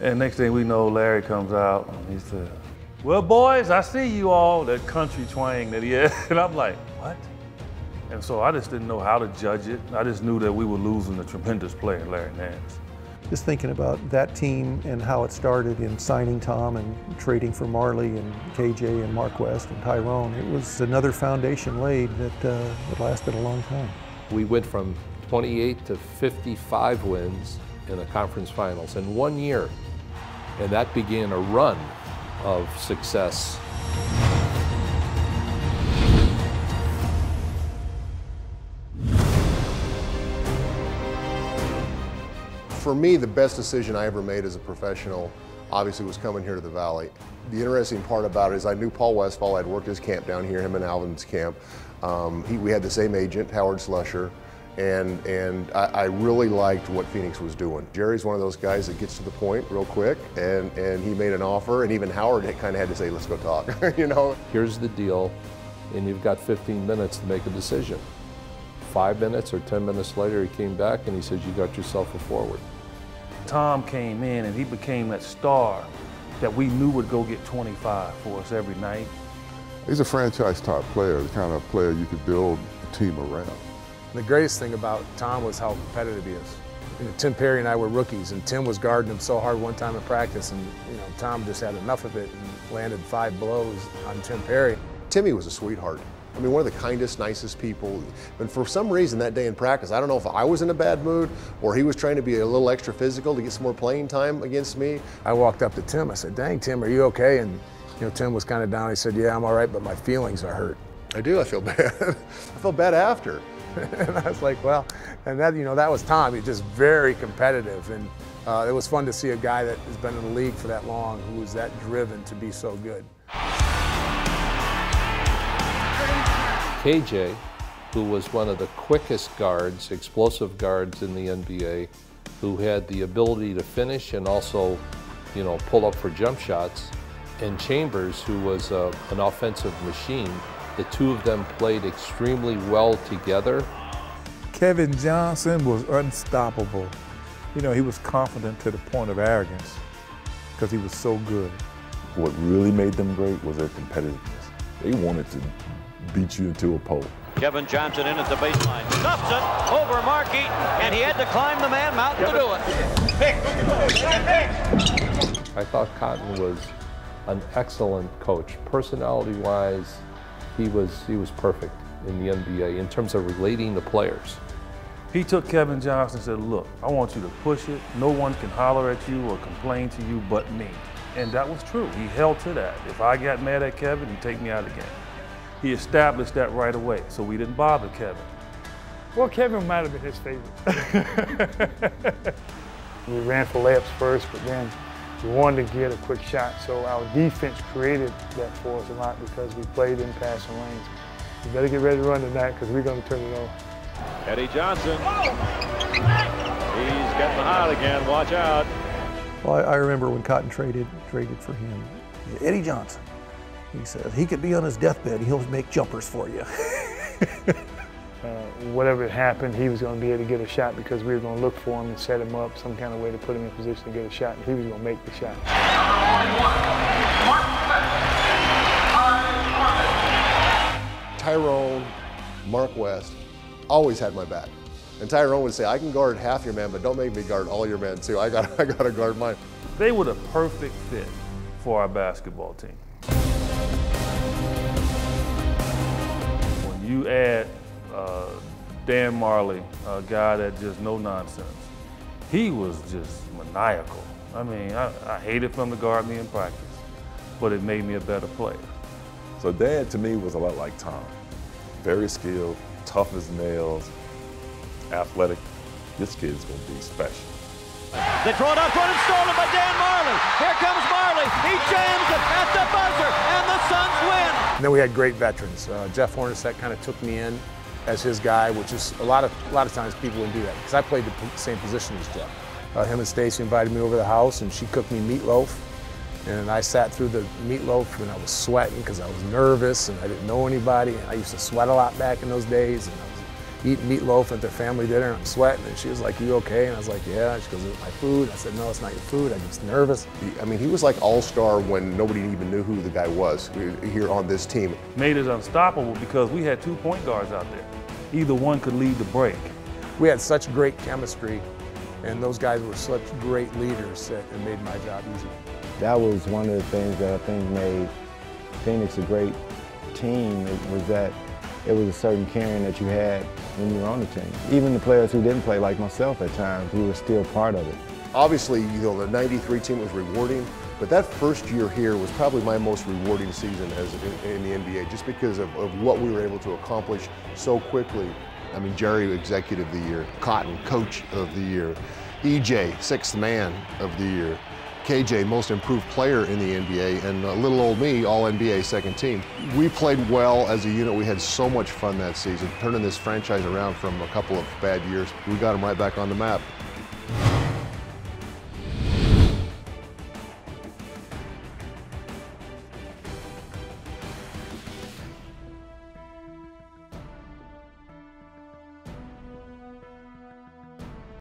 And next thing we know, Larry comes out and he said, "Well, boys, I see you all," that country twang that he had. And I'm like, what? And so I just didn't know how to judge it. I just knew that we were losing a tremendous player, Larry Nance. Just thinking about that team and how it started in signing Tom and trading for Marley and KJ and Mark West and Tyrone, it was another foundation laid that lasted a long time. We went from 28 to 55 wins in the conference finals in 1 year, and that began a run of success. For me, the best decision I ever made as a professional, obviously, was coming here to the Valley. The interesting part about it is I knew Paul Westphal. I'd worked his camp down here, him and Alvin's camp. We had the same agent, Howard Slusher, and I really liked what Phoenix was doing. Jerry's one of those guys that gets to the point real quick, and he made an offer, and even Howard kind of had to say, "Let's go talk," you know? Here's the deal, and you've got 15 minutes to make a decision. 5 minutes or 10 minutes later, he came back and he said, "You got yourself a forward." Tom came in and he became that star that we knew would go get 25 for us every night. He's a franchise type player, the kind of player you could build a team around. The greatest thing about Tom was how competitive he is. You know, Tim Perry and I were rookies, and Tim was guarding him so hard one time in practice, and Tom just had enough of it and landed 5 blows on Tim Perry. Timmy was a sweetheart. I mean, one of the kindest, nicest people. And for some reason that day in practice, I don't know if I was in a bad mood or he was trying to be a little extra physical to get some more playing time against me. I walked up to Tim, I said, "Dang, Tim, are you okay?" And Tim was kind of down. He said, "Yeah, I'm all right, but my feelings are hurt." I do, I feel bad. I felt bad after. And I was like, well, and that, that was Tom. He's just very competitive. And it was fun to see a guy that has been in the league for that long who was that driven to be so good. KJ, who was one of the quickest guards, explosive guards in the NBA, who had the ability to finish and also, pull up for jump shots, and Chambers, who was an offensive machine. The two of them played extremely well together. Kevin Johnson was unstoppable. He was confident to the point of arrogance because he was so good. What really made them great was their competitiveness. They wanted to beat you into a pole. Kevin Johnson in at the baseline, stuffs it over Markey, and he had to climb the man mountain to do it. I thought Cotton was an excellent coach. Personality-wise, he was perfect in the NBA in terms of relating to players. He took Kevin Johnson and said, "Look, I want you to push it. No one can holler at you or complain to you but me." And that was true. He held to that. If I got mad at Kevin, he'd take me out of the game. He established that right away, so we didn't bother Kevin. Well, Kevin might have been his favorite. We ran for layups first, but then we wanted to get a quick shot, so our defense created that for us a lot because we played in passing lanes. You better get ready to run tonight because we're going to turn it on. Eddie Johnson. He's getting hot again. Watch out. Well, I remember when Cotton traded for him. Eddie Johnson. He said he could be on his deathbed. He'll make jumpers for you. Whatever happened, he was going to be able to get a shot because we were going to look for him and set him up some kind of way to put him in position to get a shot, and he was going to make the shot. Tyrone, Mark West, always had my back. And Tyrone would say, "I can guard half your men, but don't make me guard all your men too. I got to guard mine." They were the perfect fit for our basketball team. When you add Dan Marley, a guy that just no nonsense, he was just maniacal. I mean, I hated for him to guard me in practice, but it made me a better player. So Dad, to me, was a lot like Tom. Very skilled, tough as nails, athletic. This kid's gonna be special. They throw it out front and stolen by Dan Marley. Here comes Marley. He jams it at the buzzer, and the Suns win. And then we had great veterans. Jeff Hornacek kind of took me in as his guy, which is a lot of times people wouldn't do that because I played the same position as Jeff. Him and Stacy invited me over to the house, and she cooked me meatloaf. And I sat through the meatloaf, and I was sweating because I was nervous and I didn't know anybody. And I used to sweat a lot back in those days. And eating meatloaf at their family dinner, and I'm sweating, and she was like, "You okay?" And I was like, "Yeah." She goes, "Is it my food?" I said, "No, it's not your food. I'm just nervous." I mean, he was like all-star when nobody even knew who the guy was here on this team. Made us unstoppable because we had 2 point guards out there. Either one could lead the break. We had such great chemistry, and those guys were such great leaders that it made my job easy. That was one of the things that I think made Phoenix a great team. It was that it was a certain caring that you had when you were on the team. Even the players who didn't play, like myself at times, we were still part of it. Obviously, you know, the '93 team was rewarding, but that first year here was probably my most rewarding season in the NBA, just because of what we were able to accomplish so quickly. I mean, Jerry, Executive of the Year, Cotton, Coach of the Year, EJ, 6th Man of the Year, KJ, Most Improved Player in the NBA, and little old me, All-NBA second team. We played well as a unit. We had so much fun that season, turning this franchise around from a couple of bad years. We got them right back on the map.